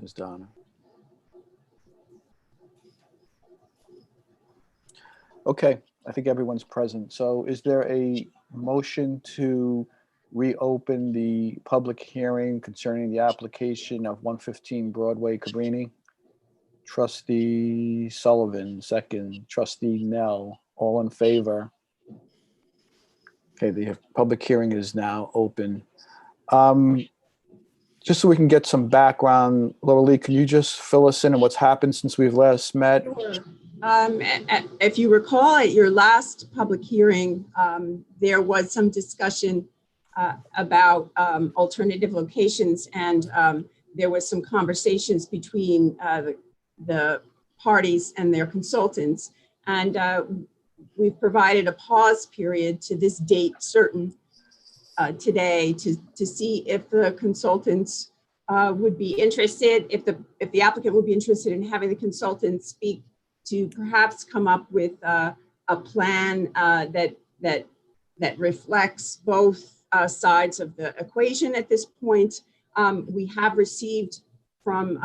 Ms. Donna. Okay, I think everyone's present. So is there a motion to reopen the public hearing concerning the application of 115 Broadway, Cabrini? Trustee Sullivan, second. Trustee Nell, all in favor? Okay, the public hearing is now open. Just so we can get some background, Laura Lee, can you just fill us in on what's happened since we've last met? Sure. If you recall at your last public hearing, there was some discussion about alternative locations, and there was some conversations between the parties and their consultants. And we've provided a pause period to this date certain today to see if the consultants would be interested, if the applicant would be interested in having the consultant speak to perhaps come up with a plan that reflects both sides of the equation at this point. We have received from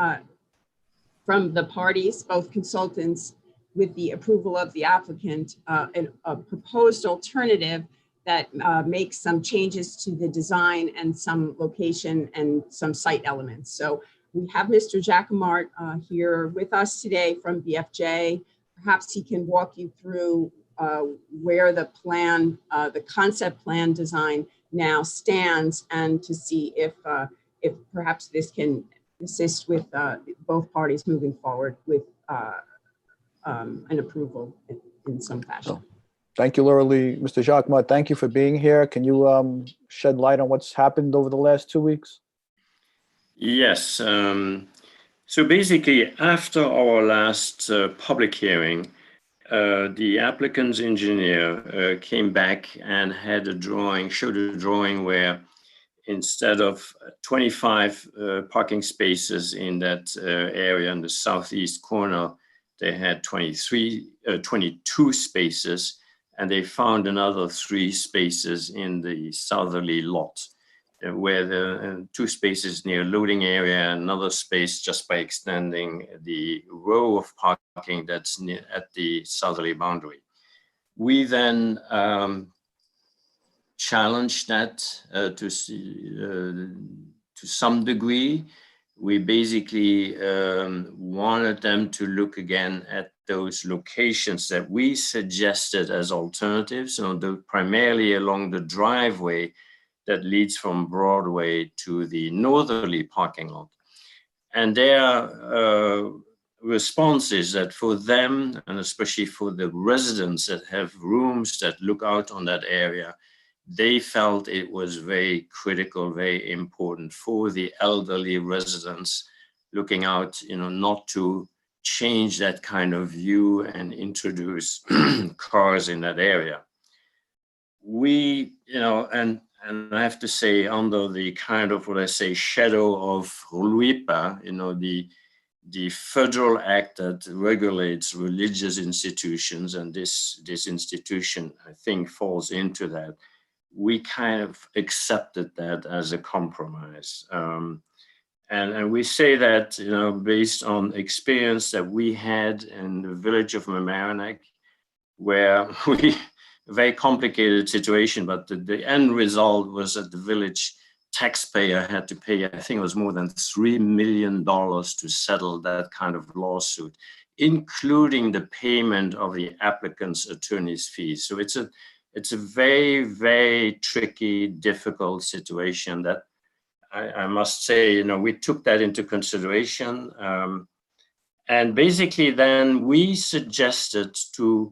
the parties, both consultants, with the approval of the applicant, a proposed alternative that makes some changes to the design and some location and some site elements. So we have Mr. Jacquemart here with us today from BFJ. Perhaps he can walk you through where the plan, the concept plan design now stands, and to see if perhaps this can assist with both parties moving forward with an approval in some fashion. Oh. Thank you, Laura Lee. Mr. Jacquemart, thank you for being here. Can you shed light on what's happened over the last 2 weeks? Yes. So basically, after our last public hearing, the applicant's engineer came back and had a drawing, showed a drawing where instead of 25 parking spaces in that area in the southeast corner, they had 22 spaces, and they found another 3 spaces in the southerly lot, where the 2 spaces near loading area, another space just by extending the row of parking that's near at the southerly boundary. We then challenged that to some degree. We basically wanted them to look again at those locations that we suggested as alternatives, primarily along the driveway that leads from Broadway to the northerly parking lot. And their response is that for them, and especially for the residents that have rooms that look out on that area, they felt it was very critical, very important for the elderly residents looking out, not to change that kind of view and introduce cars in that area. We, and I have to say, under the kind of what I say shadow of RUIPA, the federal act that regulates religious institutions, and this institution, I think, falls into that. We kind of accepted that as a compromise. And we say that, based on experience that we had in the village of Mamaroneck, where a very complicated situation, but the end result was that the village taxpayer had to pay, I think it was more than $3 million to settle that kind of lawsuit, including the payment of the applicant's attorney's fees. So it's a very, very tricky, difficult situation that I must say, we took that into consideration. And basically then we suggested to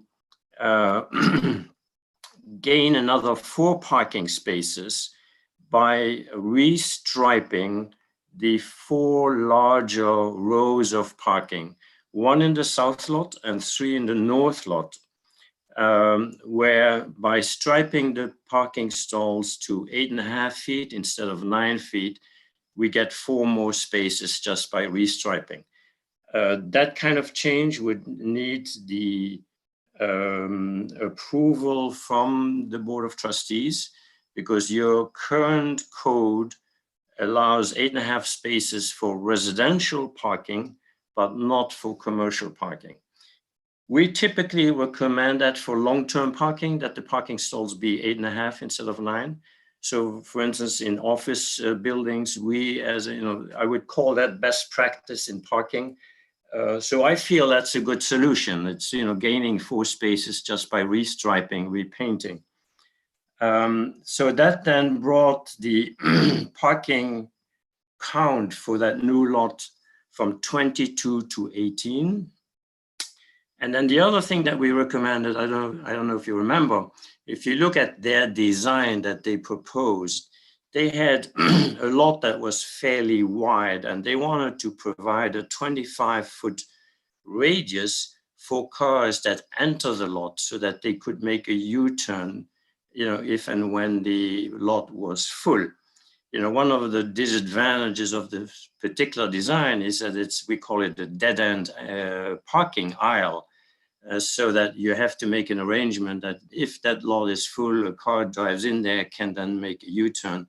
gain another 4 parking spaces by restriping the 4 larger rows of parking, 1 in the south lot and 3 in the north lot. Where by striping the parking stalls to 8.5 feet instead of 9 feet, we get 4 more spaces just by restriping. That kind of change would need the approval from the Board of Trustees, because your current code allows 8.5 spaces for residential parking, but not for commercial parking. We typically recommend that for long-term parking, that the parking stalls be 8.5 instead of 9. So for instance, in office buildings, we, as you know, I would call that best practice in parking. So I feel that's a good solution. It's, you know, gaining 4 spaces just by restriping, repainting. So that then brought the parking count for that new lot from 22 to 18. And then the other thing that we recommended, I don't know if you remember, if you look at their design that they proposed, they had a lot that was fairly wide, and they wanted to provide a 25-foot radius for cars that enter the lot so that they could make a U-turn, you know, if and when the lot was full. You know, one of the disadvantages of this particular design is that we call it a dead-end parking aisle. So that you have to make an arrangement that if that lot is full, a car drives in there, can then make a U-turn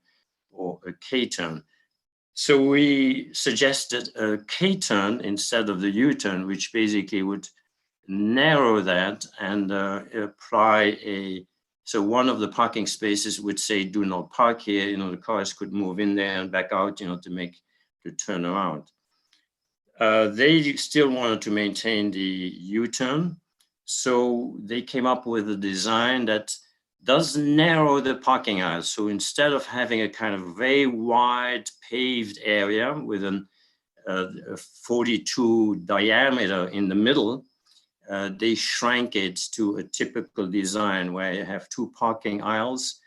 or a K-turn. So we suggested a K-turn instead of the U-turn, which basically would narrow that and apply so one of the parking spaces would say, do not park here. You know, the cars could move in there and back out, you know, to make the turnaround. They still wanted to maintain the U-turn. So they came up with a design that does narrow the parking aisle. So instead of having a kind of very wide paved area with a 42 diameter in the middle, they shrank it to a typical design where you have 2 parking aisles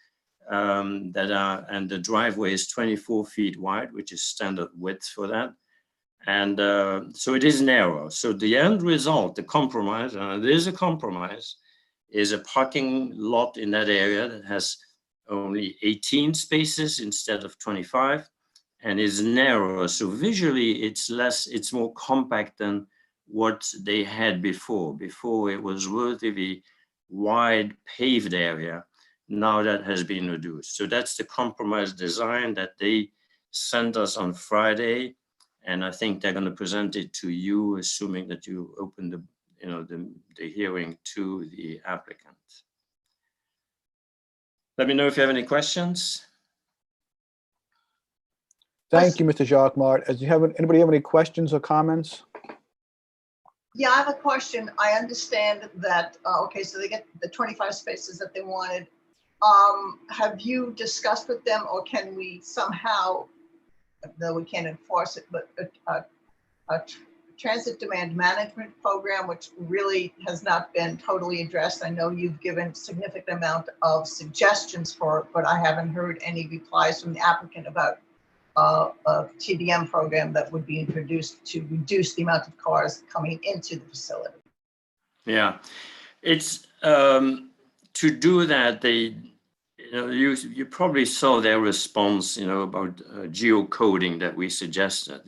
and the driveway is 24 feet wide, which is standard width for that. And so it is narrow. So the end result, the compromise, and it is a compromise, is a parking lot in that area that has only 18 spaces instead of 25 and is narrower. So visually it's more compact than what they had before. Before it was relatively wide paved area. Now that has been reduced. So that's the compromise design that they sent us on Friday. And I think they're going to present it to you, assuming that you open the hearing to the applicant. Let me know if you have any questions. Thank you, Mr. Jacquemart. Anybody have any questions or comments? Yeah, I have a question. I understand that, okay, so they get the 25 spaces that they wanted. Have you discussed with them, or can we somehow, though we can't enforce it, but a transit demand management program, which really has not been totally addressed? I know you've given significant amount of suggestions for it, but I haven't heard any replies from the applicant about a TDM program that would be introduced to reduce the amount of cars coming into the facility. Yeah, it's to do that. You probably saw their response, about geocoding that we suggested.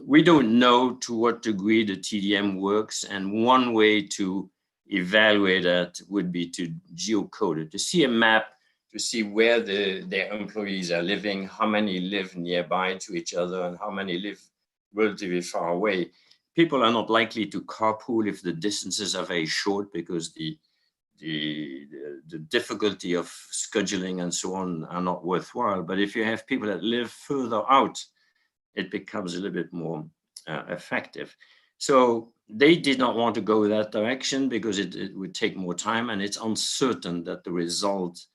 We don't know to what degree the TDM works, and one way to evaluate that would be to geocode it, to see a map, to see where their employees are living, how many live nearby to each other, and how many live relatively far away. People are not likely to carpool if the distances are very short, because the difficulty of scheduling and so on are not worthwhile. But if you have people that live further out, it becomes a little bit more effective. So they did not want to go that direction because it would take more time, and it's uncertain that the result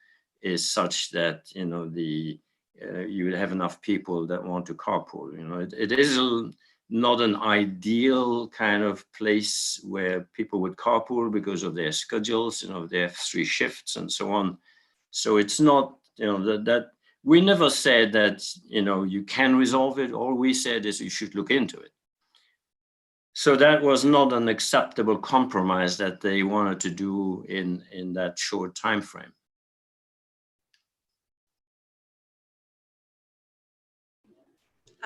is such that you would have enough people that want to carpool. It is not an ideal kind of place where people would carpool because of their schedules. They have 3 shifts and so on. So it's not that we never said that you can resolve it. All we said is you should look into it. So that was not an acceptable compromise that they wanted to do in that short time frame.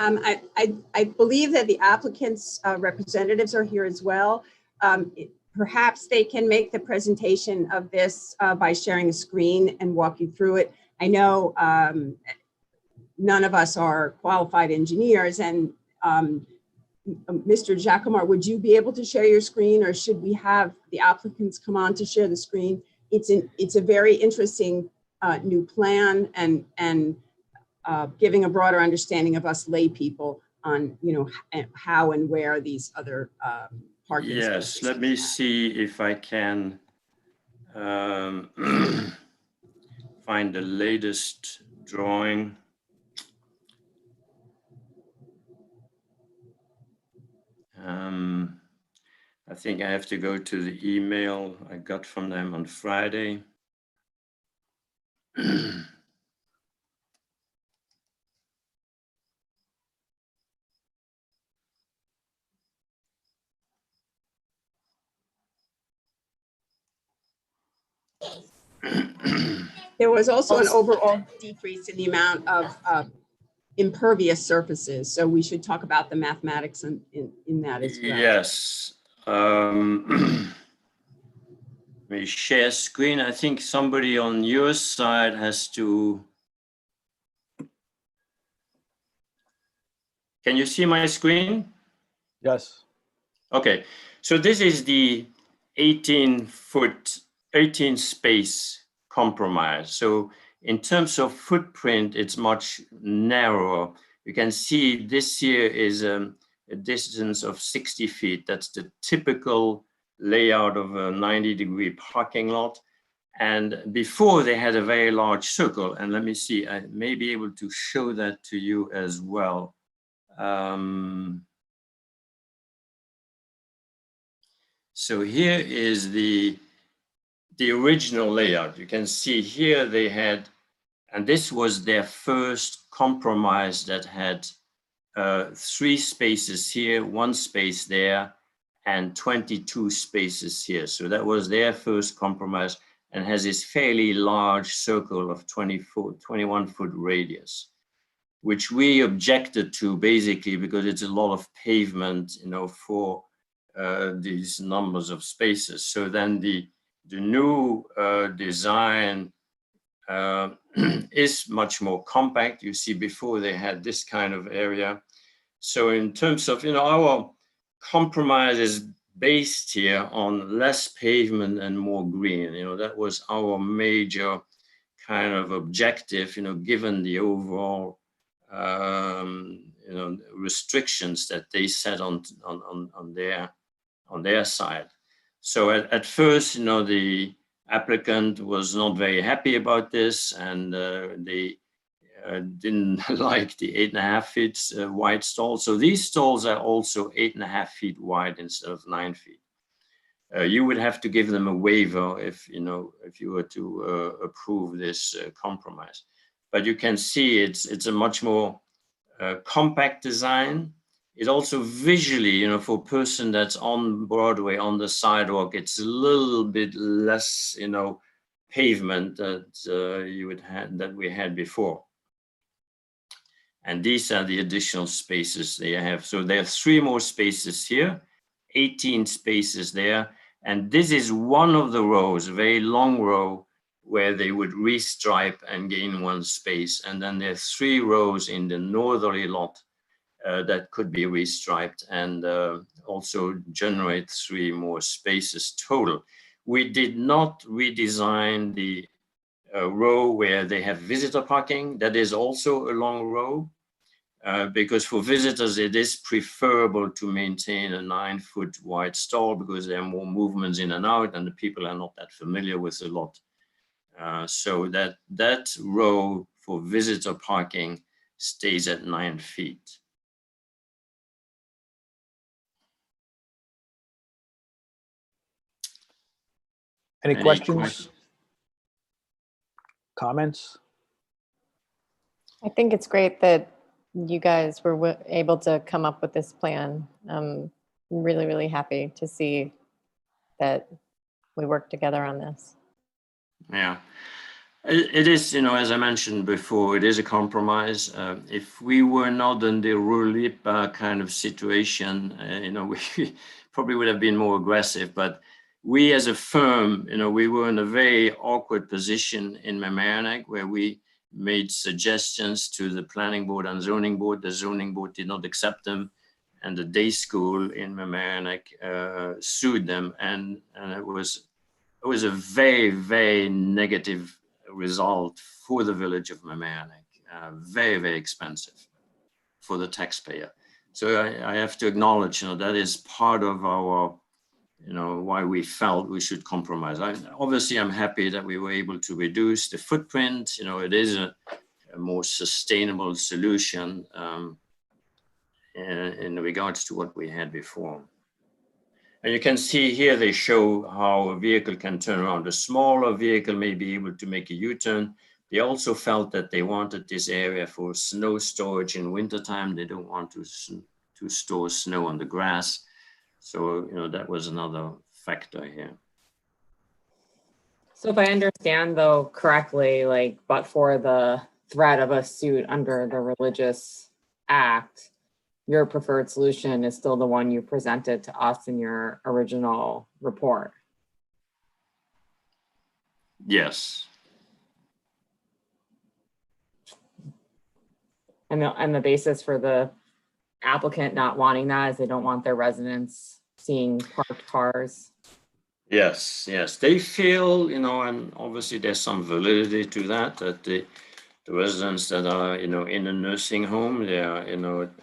I believe that the applicant's representatives are here as well. Perhaps they can make the presentation of this by sharing a screen and walk you through it. I know none of us are qualified engineers. And Mr. Jacomar, would you be able to share your screen, or should we have the applicants come on to share the screen? It's a very interesting new plan, and giving a broader understanding of us lay people on, you know, how and where these other parking Yes, spaces let me see if I can find the latest drawing. I think I have to go to the email I got from them on Friday. There was also an overall decrease in the amount of impervious surfaces. So we should talk about the mathematics in that as well. Yes. Let me share screen. I think somebody on your side has to. Can you see my screen? Yes. Okay, so this is the 18 space compromise. So in terms of footprint, it's much narrower. You can see this here is a distance of 60 feet. That's the typical layout of a 90-degree parking lot. And before they had a very large circle. And let me see, I may be able to show that to you as well. So here is the original layout. You can see here they had, and this was their first compromise that had 3 spaces here, 1 space there, and 22 spaces here. So that was their first compromise, and has this fairly large circle of 21-foot radius, which we objected to basically because it's a lot of pavement, you know, for these numbers of spaces. So then the new design is much more compact. You see, before they had this kind of area. So in terms of, you know, our compromise is based here on less pavement and more green. You know, that was our major kind of objective, you know, given the overall you know, restrictions that they set on their side. So at first, you know, the applicant was not very happy about this, and they didn't like the 8.5 feet wide stall. So these stalls are also 8.5 feet wide instead of 9 feet. You would have to give them a waiver if you were to approve this compromise. But you can see it's a much more compact design. It also visually, you know, for a person that's on Broadway on the sidewalk, it's a little bit less, you know, pavement that that we had before. And these are the additional spaces they have. So there are 3 more spaces here, 18 spaces there. And this is one of the rows, a very long row, where they would restripe and gain 1 space. And then there are 3 rows in the northerly lot that could be restriped and also generate 3 more spaces total. We did not redesign the row where they have visitor parking. That is also a long row. Because for visitors, it is preferable to maintain a 9-foot wide stall because there are more movements in and out and the people are not that familiar with the lot. So that row for visitor parking stays at 9 feet. Any questions? Comments? I think it's great that you guys were able to come up with this plan. I'm really, really happy to see that we worked together on this. Yeah, it is, you know, as I mentioned before, it is a compromise. If we were not in the Rulipa kind of situation, you know, we probably would have been more aggressive, but we as a firm, you know, we were in a very awkward position in Mamaroneck where we made suggestions to the planning board and zoning board. The zoning board did not accept them, and the day school in Mamaroneck sued them, and it was a very, very negative result for the village of Mamaroneck. Very, very expensive for the taxpayer. So I have to acknowledge, that is part of our, why we felt we should compromise. Obviously, I'm happy that we were able to reduce the footprint. It is a more sustainable solution in regards to what we had before. And you can see here, they show how a vehicle can turn around. A smaller vehicle may be able to make a U-turn. They also felt that they wanted this area for snow storage in wintertime. They don't want to store snow on the grass. So, that was another factor here. So if I understand though correctly, but for the threat of a suit under the Religious Act, your preferred solution is still the one you presented to us in your original report. Yes. And the basis for the applicant not wanting that is they don't want their residents seeing parked cars. Yes. They feel, and obviously there's some validity to that the residents that are, in a nursing home, they are,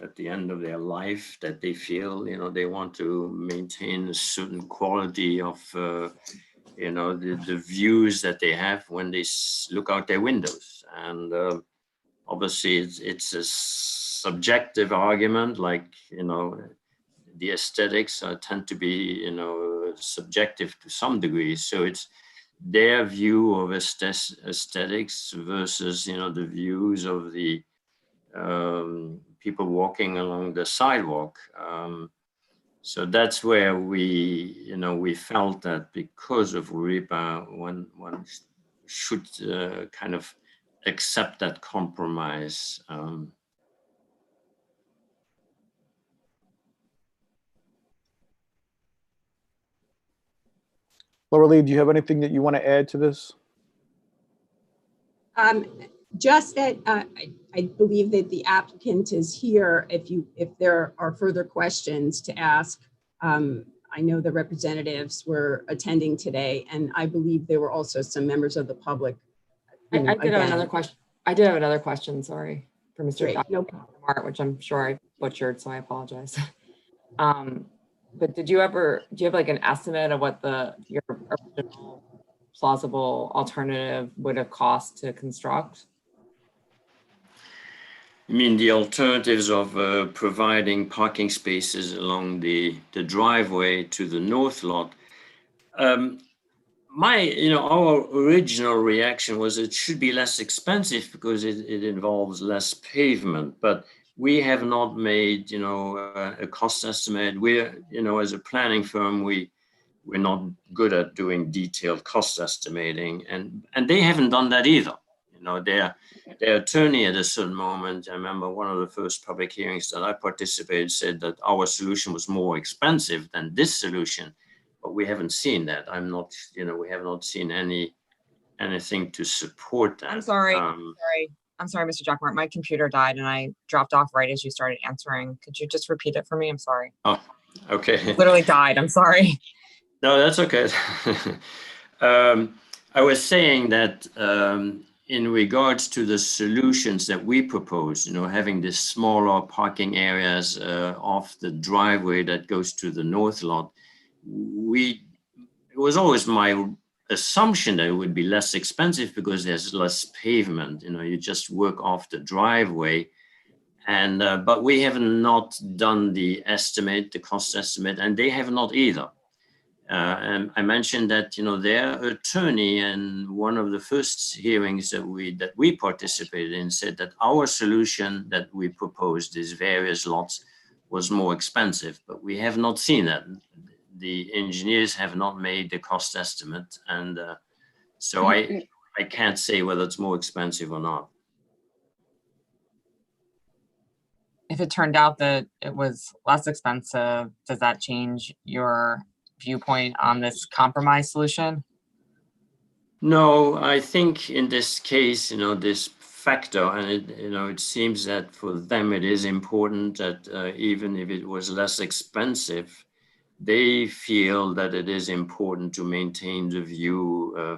at the end of their life, that they feel, they want to maintain a certain quality of, the views that they have when they look out their windows. And obviously it's a subjective argument, the aesthetics tend to be, subjective to some degree. So it's their view of aesthetics versus, the views of the people walking along the sidewalk. So that's where we felt that because of WRIPA, one should kind of accept that compromise. Laura Lee, do you have anything that you want to add to this? Just that I believe that the applicant is here if there are further questions to ask. I know the representatives were attending today, and I believe there were also some members of the public. I did have another question. I did have another question, sorry, for Mr. Great, no Mark, which I'm sure I butchered, so I apologize. But do you have an estimate of what your original plausible alternative would have cost to construct? You mean the alternatives of providing parking spaces along the driveway to the north lot? Our original reaction was it should be less expensive because it involves less pavement, but we have not made, a cost estimate. We're, as a planning firm, we're not good at doing detailed cost estimating, and they haven't done that either. Their attorney at a certain moment, I remember one of the first public hearings that I participated, said that our solution was more expensive than this solution, but we haven't seen that. We have not seen anything to support that. I'm sorry, Mr. Jackmart, my computer died and I dropped off right as you started answering. Could you just repeat it for me? I'm sorry. Oh, okay. It literally died, I'm sorry. No, that's okay. I was saying that in regards to the solutions that we propose, having this smaller parking areas off the driveway that goes to the north lot, it was always my assumption that it would be less expensive because there's less pavement. You just work off the driveway, and but we have not done the cost estimate, and they have not either. And I mentioned that their attorney in one of the first hearings that we participated in said that our solution that we proposed, these various lots, was more expensive, but we have not seen that. The engineers have not made the cost estimate, and so I can't say whether it's more expensive or not. If it turned out that it was less expensive, does that change your viewpoint on this compromise solution? No, I think in this case, this factor, and it seems that for them it is important that even if it was less expensive, they feel that it is important to maintain the view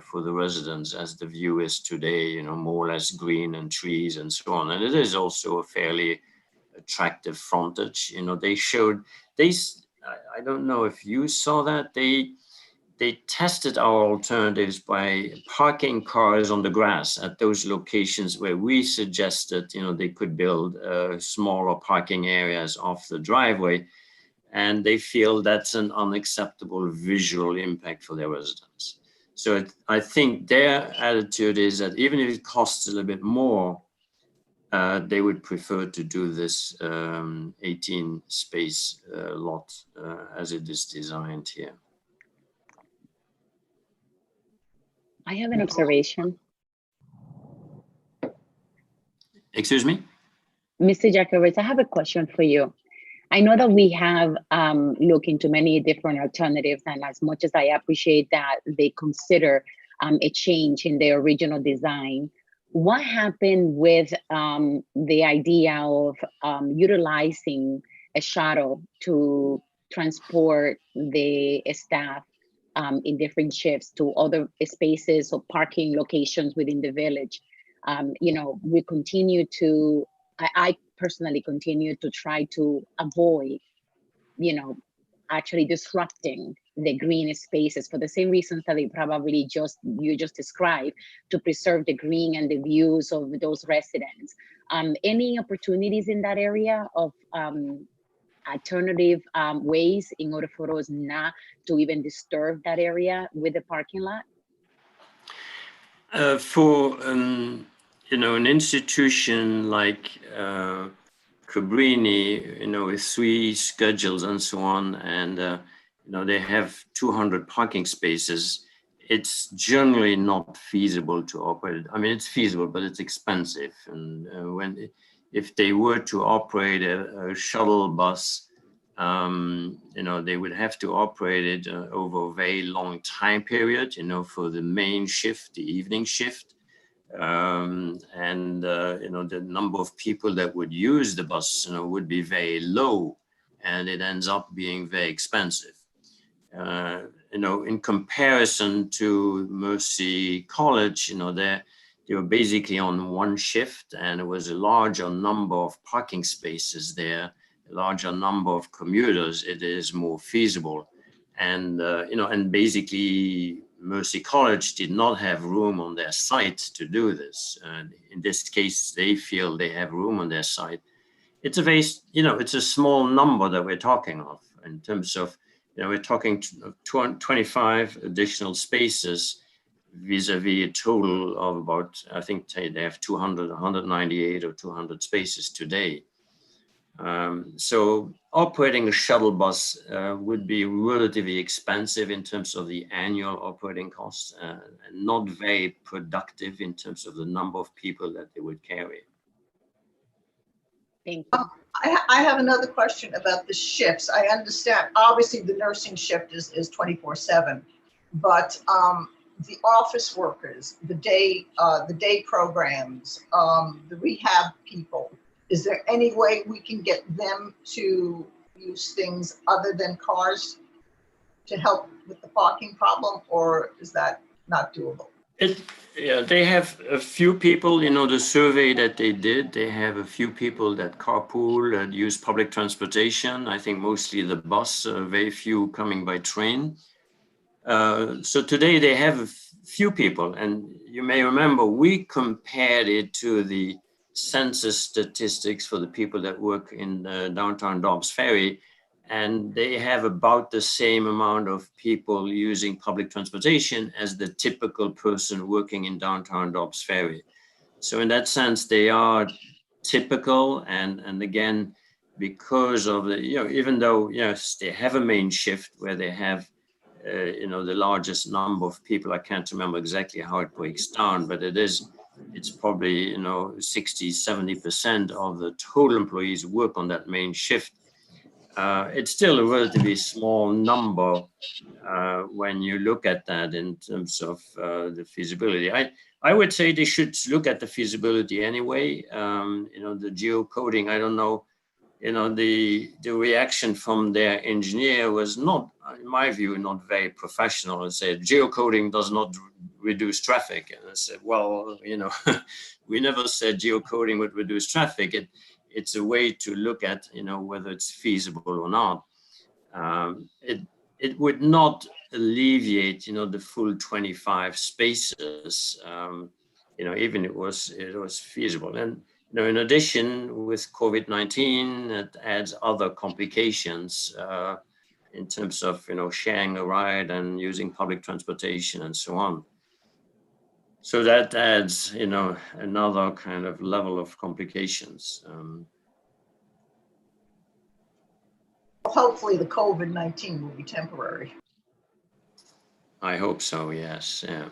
for the residents as the view is today, more or less green and trees and so on. And it is also a fairly attractive frontage. I don't know if you saw that, they tested our alternatives by parking cars on the grass at those locations where we suggested, they could build smaller parking areas off the driveway. And they feel that's an unacceptable visual impact for their residents. So I think their attitude is that even if it costs a little bit more, they would prefer to do this 18 space lot as it is designed here. I have an observation. Excuse me? Mr. Jacobitz, I have a question for you. I know that we have looked into many different alternatives, and as much as I appreciate that they consider a change in their original design, what happened with the idea of utilizing a shuttle to transport the staff in different shifts to other spaces or parking locations within the village? We continue to, I personally continue to try to avoid, actually disrupting the green spaces for the same reasons that you just described, to preserve the green and the views of those residents. Any opportunities in that area of alternative ways in order for us not to even disturb that area with the parking lot? For an institution like Cabrini, with 3 schedules and so on, and they have 200 parking spaces, it's generally not feasible to operate. I mean, it's feasible, but it's expensive. And if they were to operate a shuttle bus, they would have to operate it over a very long time period, for the main shift, the evening shift. The number of people that would use the bus, would be very low, and it ends up being very expensive. In comparison to Mercy College, they were basically on one shift, and it was a larger number of parking spaces there, a larger number of commuters. It is more feasible. And, and basically Mercy College did not have room on their site to do this. And in this case, they feel they have room on their site. It's a very, it's a small number that we're talking of in terms of, we're talking 225 additional spaces vis-a-vis a total of about, I think they have 198 or 200 spaces today. So operating a shuttle bus would be relatively expensive in terms of the annual operating costs, and not very productive in terms of the number of people that they would carry. Thank you. I have another question about the shifts. I understand, obviously, the nursing shift is 24/7, but the office workers, the day programs, the rehab people, is there any way we can get them to use things other than cars to help with the parking problem, or is that not doable? They have a few people, the survey that they did, they have a few people that carpool and use public transportation. I think mostly the bus, very few coming by train. So today they have a few people, and you may remember we compared it to the census statistics for the people that work in downtown Dobbs Ferry, and they have about the same amount of people using public transportation as the typical person working in downtown Dobbs Ferry. So in that sense, they are typical, and again, because of the, even though, yes, they have a main shift where they have the largest number of people. I can't remember exactly how it breaks down, but it's probably 60-70% of the total employees work on that main shift. it's still a relatively small number when you look at that in terms of the feasibility. I would say they should look at the feasibility anyway. The geocoding, I don't know, the reaction from their engineer was not, in my view, not very professional, and said geocoding does not reduce traffic. And I said, well, we never said geocoding would reduce traffic. It's a way to look at, whether it's feasible or not. It would not alleviate, the full 25 spaces, even it was feasible. And in addition, with COVID-19, it adds other complications in terms of sharing a ride and using public transportation and so on. So that adds another kind of level of complications. Hopefully the COVID-19 will be temporary. I hope so, yes. Yeah.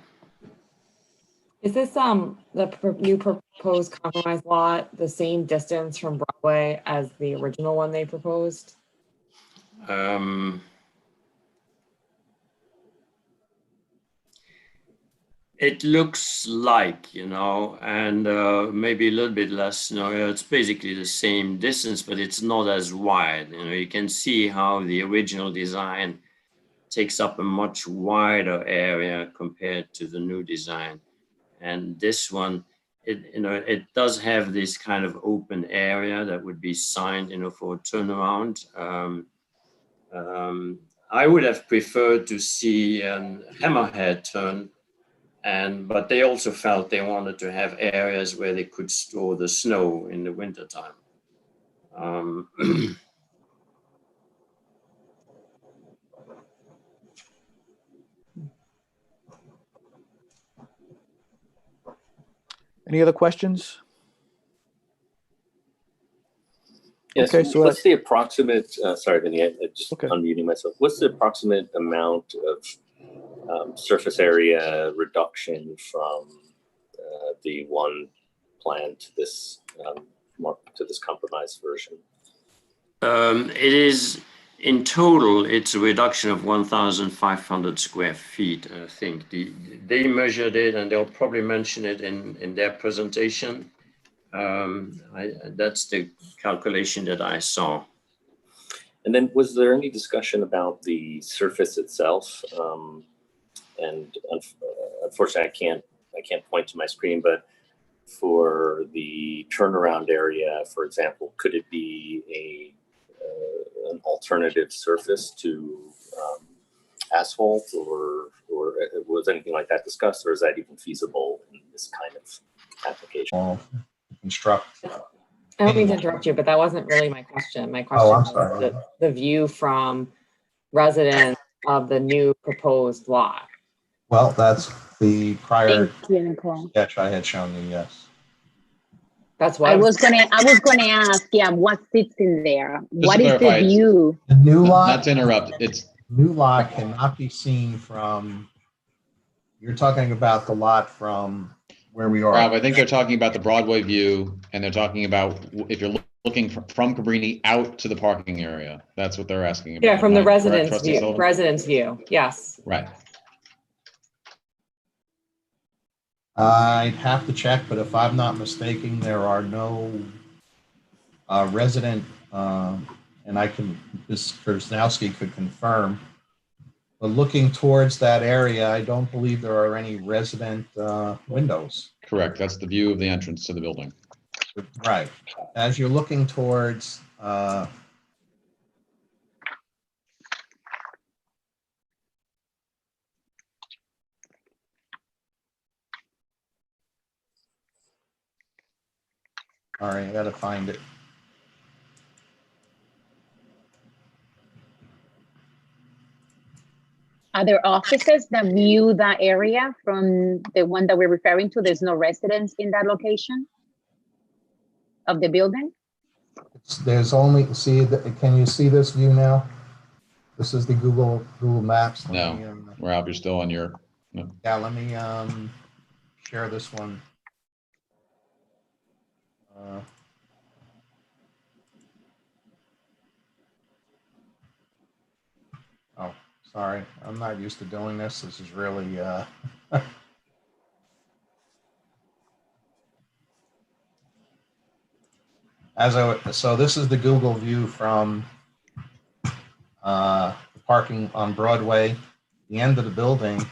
Is this new proposed compromise lot the same distance from Broadway as the original one they proposed? It looks like, and maybe a little bit less, it's basically the same distance, but it's not as wide. You can see how the original design takes up a much wider area compared to the new design. And this one, it does have this kind of open area that would be signed, for a turnaround. I would have preferred to see a hammerhead turn, but they also felt they wanted to have areas where they could store the snow in the wintertime. Any other questions? Yes, Okay, so what's the approximate, sorry, Vinny, I'm just Okay. unmuting myself. What's the approximate amount of surface area reduction from the one plan to this compromised version? It is, in total, it's a reduction of 1,500 square feet, I think. They measured it, and they'll probably mention it in their presentation. That's the calculation that I saw. And then was there any discussion about the surface itself? And unfortunately, I can't point to my screen, but for the turnaround area, for example, could it be an alternative surface to asphalt, or was anything like that discussed, or is that even feasible in this kind of application? Construct. I don't mean to interrupt you, but that wasn't really my question. My question was the view from residents of the new proposed lot. Well, that's the prior Thank you, Nicole. sketch I had shown you, yes. That's what I was gonna ask, yeah, what sits in there? What to is the clarify, view? The new lot. Not to interrupt, it's New lot cannot be seen from, you're talking about the lot from where we are. Rob, I think they're talking about the Broadway view, and they're talking about if you're looking from Cabrini out to the parking area. That's what they're asking about. Yeah, from the Correct, residents' Trustee view. Sullivan? Residents' view. Yes. Right. I'd have to check, but if I'm not mistaken, there are no resident, and Ms. Krasnowski could confirm, but looking towards that area, I don't believe there are any resident windows. Correct. That's the view of the entrance to the building. Right. As you're looking towards all right, I gotta find it. Are there offices that view that area from the one that we're referring to? There's no residents in that location of the building? There's only, can you see this view now? This is the Google Maps. No, Rob, you're still on your. No. Yeah, let me share this one. Oh, sorry, I'm not used to doing this. This is really, so this is the Google view from the parking on Broadway, the end of the building.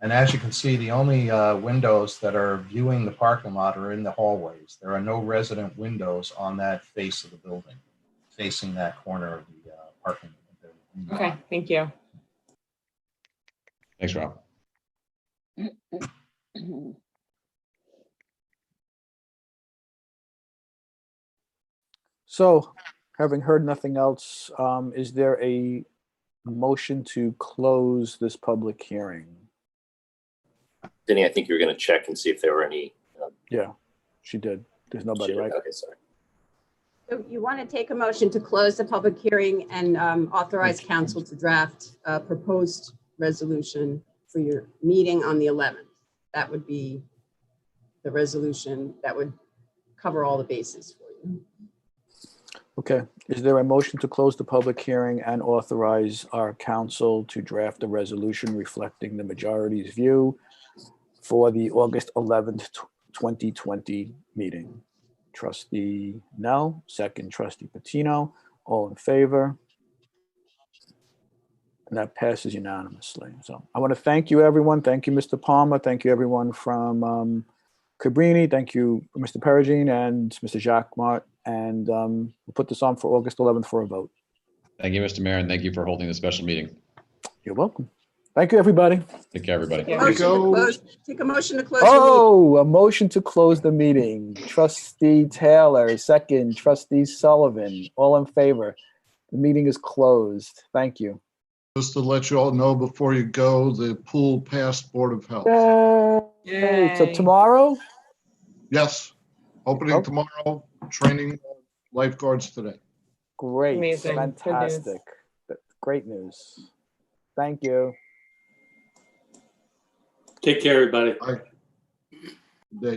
And as you can see, the only windows that are viewing the parking lot are in the hallways. There are no resident windows on that face of the building, facing that corner of the parking. Okay, thank you. Thanks, Rob. So, having heard nothing else, is there a motion to close this public hearing? Denny, I think you were going to check and see if there were any. Yeah, she did. There's nobody, right? Okay, sorry. So you want to take a motion to close the public hearing and authorize council to draft a proposed resolution for your meeting on the 11th. That would be the resolution that would cover all the bases for you. Okay, is there a motion to close the public hearing and authorize our council to draft a resolution reflecting the majority's view for the August 11th, 2020 meeting? Trustee Nell, second trustee Patino, all in favor? And that passes unanimously. So I want to thank you, everyone. Thank you, Mr. Palmer. Thank you, everyone from Cabrini. Thank you, Mr. Perugine and Mr. Jacques Mart. And we'll put this on for August 11th for a vote. Thank you, Mr. Mayor, and thank you for holding the special meeting. You're welcome. Thank you, everybody. Take care, everybody. Take a motion to close your meeting. Oh, a motion to close the meeting. Trustee Taylor, second. Trustee Sullivan, all in favor. The meeting is closed. Thank you. Just to let you all know before you go, the pool passed Board of Health. Yay. So Yay. tomorrow? Yes, opening Oh. tomorrow, training lifeguards today. Great. Amazing. Good news. Fantastic. Great news. Thank you. Take care, everybody. Bye.